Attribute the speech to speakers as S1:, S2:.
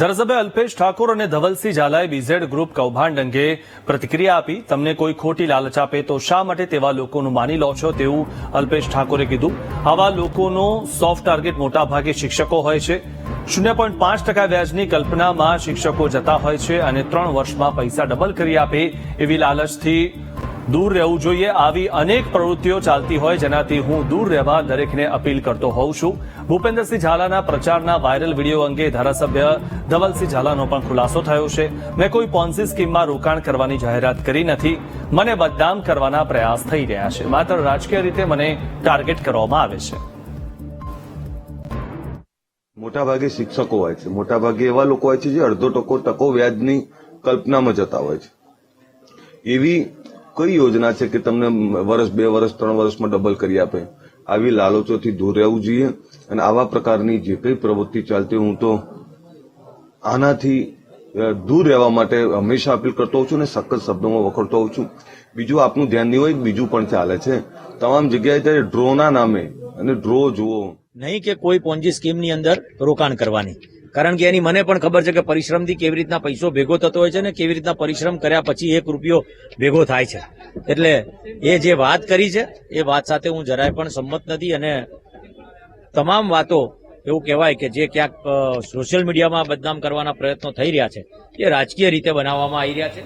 S1: ધારાસભ્ય અલ્પેશ ઠાકોર અને ધવલસિંહ ઝાલાએ બીઝેડ ગ્રુપ કૌભાંડ અંગે પ્રતિક્રિયા આપી। તમને કોઈ ખોટી લાલચ આપે તો શા માટે તેવા લોકોનું માની લો છો, તેવું અલ્પેશ ઠાકોરે કીધું। આવા લોકોનો સોફ્ટ ટાર્ગેટ મોટાભાગે શિક્ષકો હોય છે। 0.5% વ્યાજની કલ્પનામાં શિક્ષકો જતા હોય છે અને 3 વર્ષમાં પૈસા ડબલ કરી આપે એવી લાલચથી દૂર રહેવું જોઈએ। આવી અનેક પ્રવૃત્તિઓ ચાલતી હોય જેનાથી હું દૂર રહેવા દરેકને અપીલ કરતો હોઉં છું। ભૂપેન્દ્રસિંહ ઝાલાના પ્રચારના વાયરલ વિડીયો અંગે ધારાસભ્ય ધવલસિંહ ઝાલાનો પણ ખુલાસો થયો છે। મેં કોઈ પોન્સી સ્કીમમાં રોકાણ કરવાની જાહેરાત કરી નથી। મને બદનામ કરવાના પ્રયાસ થઈ રહ્યા છે। માત્ર રાજકીય રીતે મને ટાર્ગેટ કરવામાં આવે છે।
S2: મોટાભાગે શિક્ષકો હોય છે, મોટાભાગે એવા લોકો હોય છે જે અડધો ટકો વ્યાજની કલ્પનામાં જતા હોય છે। એવી કઈ યોજના છે કે તમને વર્ષ 2 વર્ષ 3 વર્ષમાં ડબલ કરી આપે? આવી લાલચોથી દૂર રહેવું જોઈએ અને આવા પ્રકારની જે કઈ પ્રવૃત્તિ ચાલતી હું તો આનાથી દૂર રહેવા માટે હંમેશા અપીલ કરતો હોઉં છું અને સખત શબ્દોમાં વખોડતો હોઉં છું। બીજું આપનું ધ્યાન નહીં હોય, બીજું પણ ચાલે છે તમામ જગ્યાએ ત્યારે ડ્રોના નામે અને ડ્રો જુઓ
S3: નહીં કે કોઈ પોન્જી સ્કીમની અંદર રોકાણ કરવાની, કારણ કે એની મને પણ ખબર છે કે પરિશ્રમથી કેવી રીતના પૈસો ભેગો થતો હોય છે ને કેવી રીતના પરિશ્રમ કર્યા પછી 1 રૂપિયો ભેગો થાય છે। એટલે એ જે વાત કરી છે એ વાત સાથે હું જરાય પણ સંમત નથી અને તમામ વાતો એવું કહેવાય કે જે ક્યાંક સોશિયલ મીડિયામાં બદનામ કરવાના પ્રયત્નો થઈ રહ્યા છે એ રાજકીય રીતે બનાવવામાં આવી રહ્યા છે।